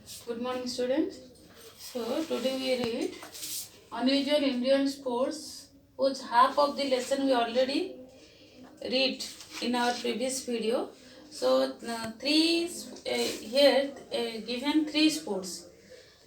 Good morning, students. So today we read unusual Indian sports, which half of the lesson we already read in our previous video. So here given three sports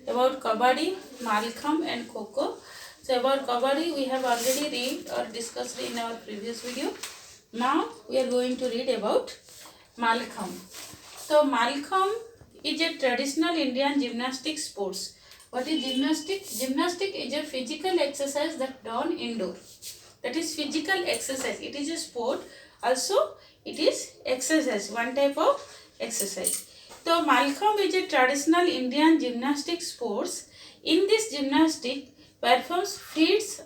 about kabaddi, malkham, and kho. So about kabaddi we have already read or discussed in our previous video. Now we are going to read about malkham. So malkham is a traditional Indian gymnastic sports. What is gymnastic? Gymnastic is a physical exercise that done indoor. That is physical exercise. It is a sport. Also, it is exercise. One type of exercise. So malkham is a traditional Indian gymnastic sports. In this gymnastic, performs feats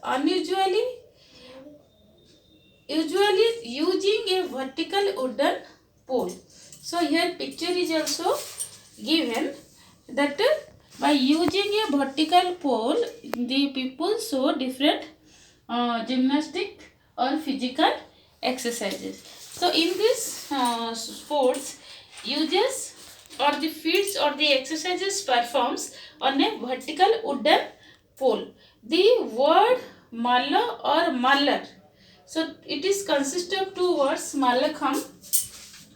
usually using a vertical wooden pole. So here picture is also given that by using a vertical pole, the people show different gymnastic or physical exercises. So in this sports, uses or the feats or the exercises performs on a vertical wooden pole. The word malla or mallar. So it is consist of two words, malakham.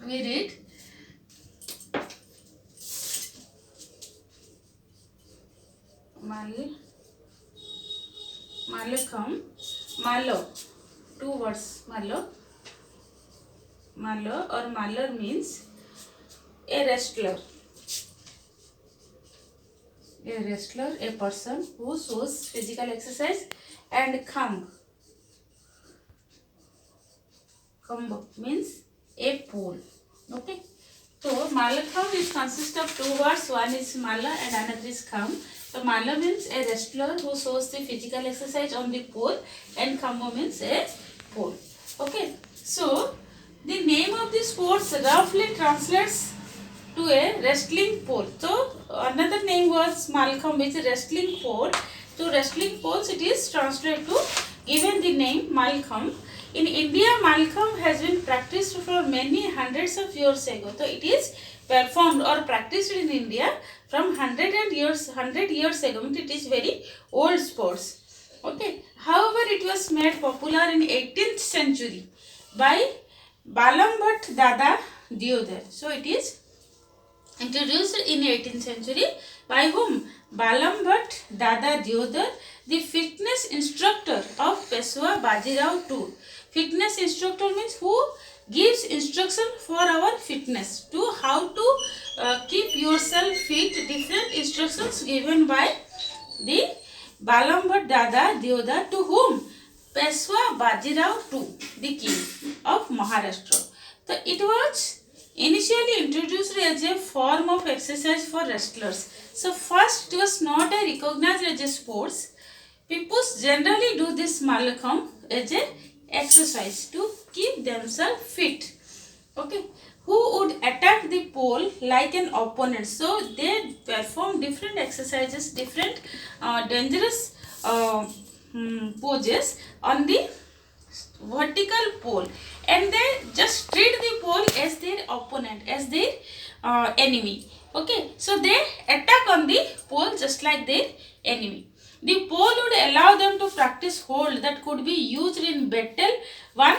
We read malakham, malo. Two words, malo or malar means a wrestler, a person who shows physical exercise, and kham means a pole. Okay, so malakham is consist of two words, one is mala and another is kham. So mala means a wrestler who shows the physical exercise on the pole, and kham means a pole. Okay, so the name of the sports roughly translates to a wrestling pole. So another name was malkham, which is wrestling pole. So wrestling poles it is translated to given the name malkham. In India, malkham has been practiced for many hundreds of years ago. So it is performed or practiced in India from 100 years ago. It is very old sports. Okay. However, it was made popular in 18th century by Balambhat Dada Diodhar. So it is introduced in 18th century by whom? Balambhat Dada Diodhar, the fitness instructor of Peshwa Bajirao II. Fitness instructor means who gives instruction for our fitness, to how to keep yourself fit. Different instructions given by the Balambhat Dada Diodhar, to whom? Peshwa Bajirao II, the king of Maharashtra. So it was initially introduced as a form of exercise for wrestlers. So first it was not a recognized as a sports. People generally do this malakham as a exercise to keep themselves fit. Okay, who would attack the pole like an opponent? So they perform different exercises, different dangerous poses on the vertical pole, and they just treat the pole as their opponent, as their enemy. Okay, so they attack on the pole just like their enemy. The pole would allow them to practice hold that could be used in battle. One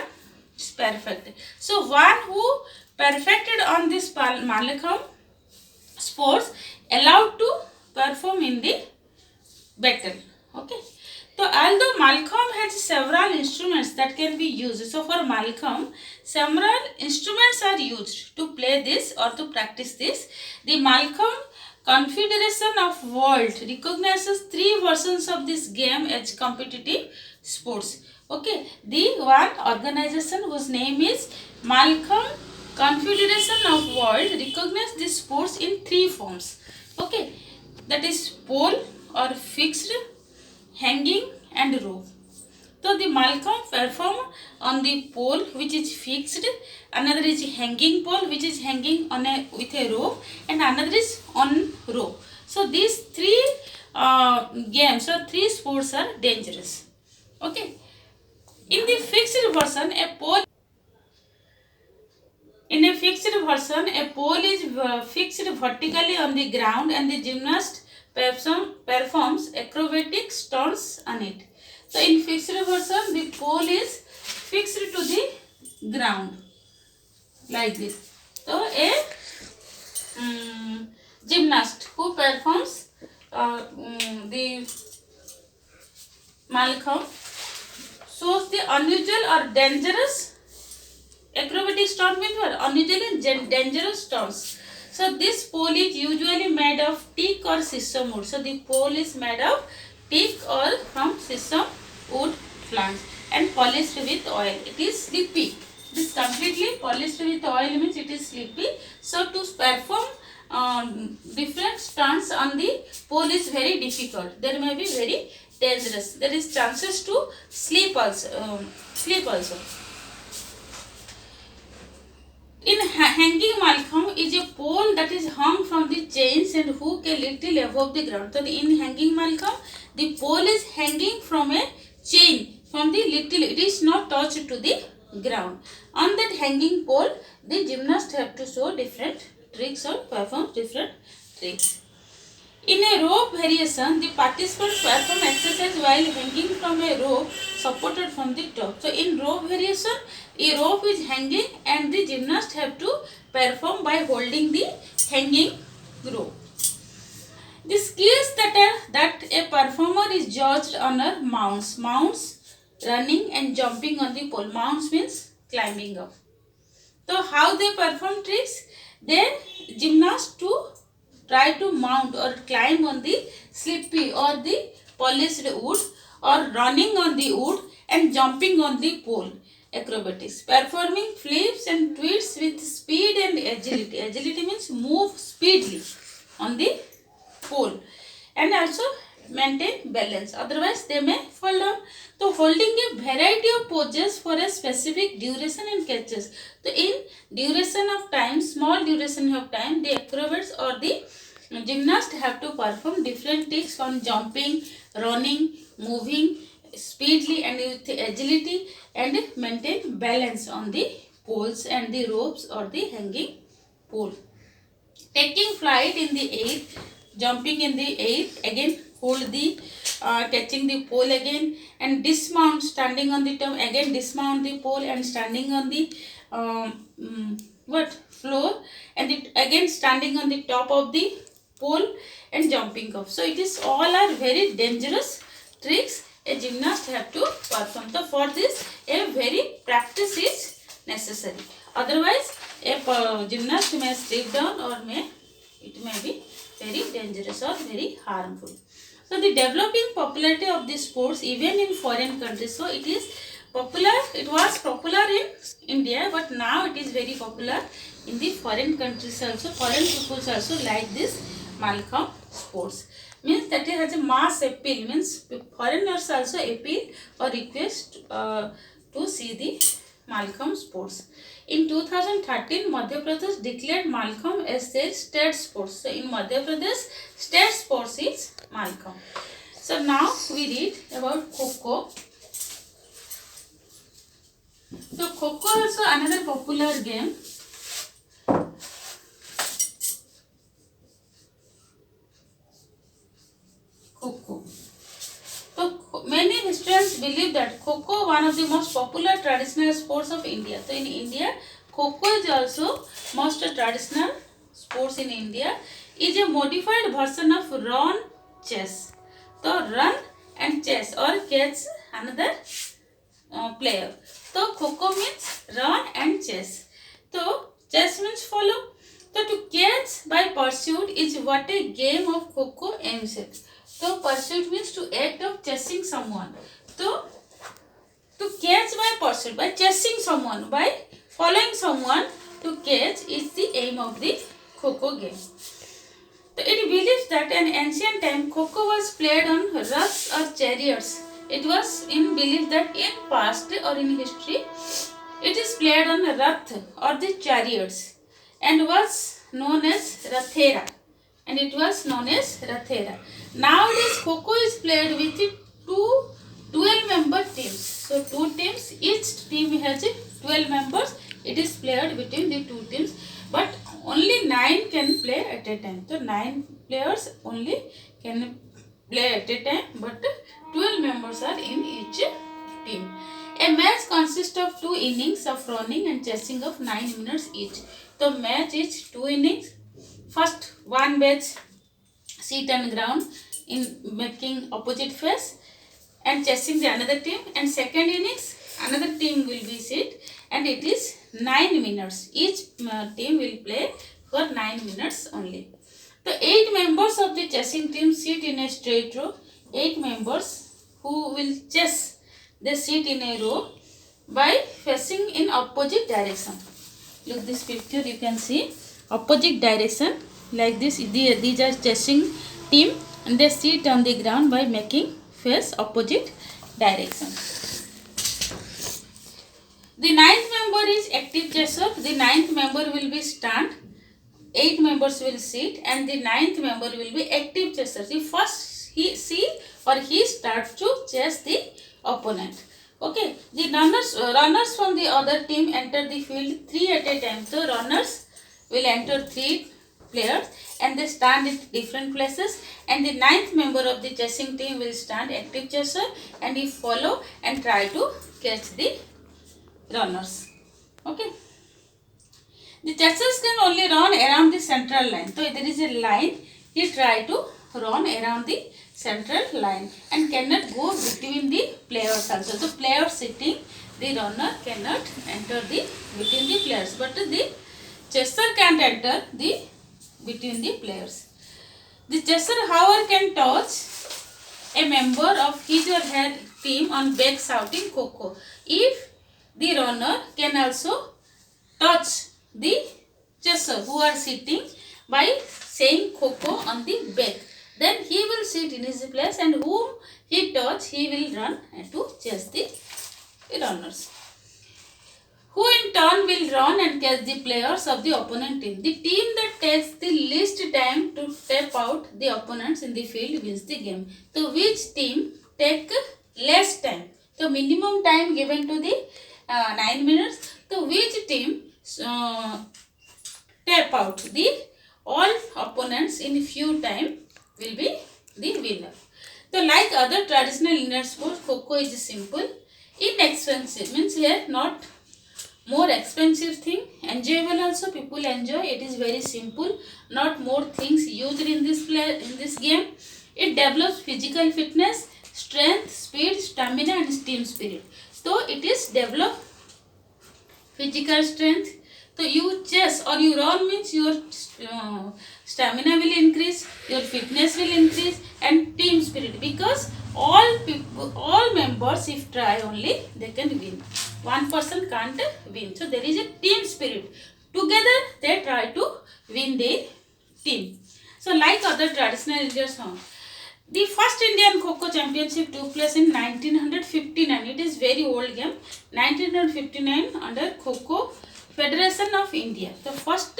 is perfect. So one who perfected on this malakham sports allowed to perform in the battle. Okay. So although malkham has several instruments that can be used, so for malkham several instruments are used to play this or to practice this. The Malkham Confederation of World recognizes three versions of this game as competitive sports. Okay, the one organization whose name is Malkham Confederation of World recognizes this sports in three forms. Okay, that is pole or fixed, hanging, and rope. So the malkham perform on the pole which is fixed, another is hanging pole which is hanging on with a rope, and another is on rope. So these three games or three sports are dangerous. Okay. In the fixed version, a pole In a fixed version, a pole is fixed vertically on the ground and the gymnast performs acrobatic stunts on it. So in fixed version, the pole is fixed to the ground like this. So a gymnast who performs the Malcolm shows the unusual or dangerous acrobatic stunt means what? Unusual and dangerous stunts. So this pole is usually made of teak or sisal wood. So the pole is made of teak or from sisal wood plants and polished with oil. It is slippery. It is completely polished with oil means it is slippery. So to perform different stunts on the pole is very difficult. There may be very dangerous. There is chances to slip also. In hanging Malcolm is a pole that is hung from the chains and hook a little above the ground. So in hanging Malcolm, the pole is hanging from a chain from the little. It is not touched to the ground. On that hanging pole, the gymnast have to show different tricks or perform different tricks. In a rope variation, the participants perform exercise while hanging from a rope supported from the top. So in rope variation, a rope is hanging and the gymnast have to perform by holding the hanging rope. The skills that a performer is judged on are mounts, running and jumping on the pole. Mounts means climbing up. So how they perform tricks? Then gymnast to try to mount or climb on the slippery or the polished wood or running on the wood and jumping on the pole. Acrobatics. Performing flips and twists with speed and agility. Agility means move speedily on the pole and also maintain balance. Otherwise they may fall down. So holding a variety of poses for a specific duration and catches. So in duration of time, small duration of time, the acrobats or the gymnast have to perform different tricks on jumping, running, moving speedily and with agility and maintain balance on the poles and the ropes or the hanging pole. Taking flight in the air, jumping in the air, again hold the catching the pole again and dismount, standing on the top, again dismount the pole and standing on the floor and it again standing on the top of the pole and jumping off. So it is all are very dangerous tricks a gymnast have to perform. So for this a very practice is necessary. Otherwise a gymnast may slip down or it may be very dangerous or very harmful. So the developing popularity of this sports even in foreign countries. So it is popular. It was popular in India, but now it is very popular in the foreign countries also. Foreign peoples also like this Malcolm sports. Means that it has a mass appeal. Means foreigners also appeal or request to see the Malcolm sports. In 2013, Madhya Pradesh declared Malcolm as their state sports. So in Madhya Pradesh, state sports is Malcolm. So now we read about Kho-Kho. So Kho-Kho is also another popular game. Kho-Kho. So many historians believe that Kho-Kho, one of the most popular traditional sports of India. So in India, Kho-Kho is also most traditional sports in India. Is a modified version of run chess. So run and chess or catch another player. So Kho-Kho means run and chess. So chess means follow. So to catch by pursuit is what a game of Kho-Kho aims at. So pursuit means to act of chasing someone. So to catch by pursuit, by chasing someone, by following someone to catch is the aim of the Kho-Kho game. So it believes that in ancient time Kho-Kho was played on raths or chariots. It was in belief that in past or in history it is played on rath or the chariots and was known as Rathera. And it was known as Rathera. Nowadays Kho-Kho is played with two 12-member teams. So two teams, each team has 12 members it is played between the two teams, but only 9 can play at a time. So 9 players only can play at a time, but 12 members are in each team. A match consists of 2 innings of running and chasing of 9 minutes each. The match is 2 innings. First, one batch sit on ground in making opposite face and chasing the another team, and second innings another team will be sit, and it is 9 minutes. Each team will play for 9 minutes only. The 8 members of the chasing team sit in a straight row. 8 members who will chase, they sit in a row by facing in opposite direction. Look this picture, you can see opposite direction like this. These are chasing team and they sit on the ground by making face opposite direction. The 9th member is active chaser. The 9th member will be stand. 8 members will sit and the 9th member will be active chaser. The first he starts to chase the opponent. Okay, the runners from the other team enter the field 3 at a time. So runners will enter 3 players and they stand at different places, and the 9th member of the chasing team will stand active chaser and he follow and try to catch the runners. Okay. The chasers can only run around the central line. So there is a line, he try to run around the central line and cannot go between the players also. So players sitting, the runner cannot enter the between the players, but the chaser can enter the between the players. The chaser, however, can touch a member of his or her team on back shouting Coco. If the runner can also touch the chaser who are sitting by saying Coco on the back, then he will sit in his place, and whom he touch, he will run to chase the runners, who in turn will run and catch the players of the opponent team. The team that takes the least time to step out the opponents in the field wins the game. So which team take less time? So minimum time given to the 9 minutes. So which team tap out the all opponents in few time will be the winner. So like other traditional Indian sports, Kho is simple, inexpensive, means here not more expensive thing, enjoyable also, people enjoy. It is very simple, not more things used in this game. It develops physical fitness, strength, speed, stamina and team spirit. So it is develop physical strength. So you chase or you run means your stamina will increase, your fitness will increase and team spirit, because all members if try only they can win. One person can't win. So there is a team spirit. Together they try to win their team. So like other traditional Indian song, the first Indian Kho championship took place in 1959. It is very old game. 1959 under Kho Federation of India. The first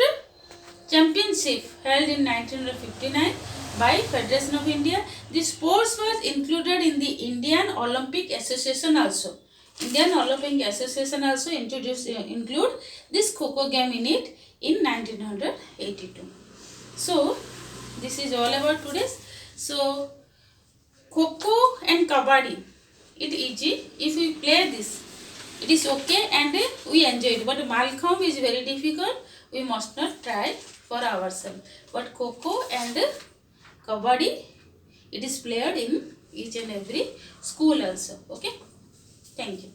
championship held in 1959 by Federation of India. The sports was included in the Indian Olympic Association also. Indian Olympic Association also include this Kho game in it in 1982. So this is all about today's. So Kho and Kabaddi, it is easy if we play this. It is okay and we enjoy it. But Malakhamb is very difficult. We must not try for ourselves. But Kho and Kabaddi, it is played in each and every school also. Okay. Thank you.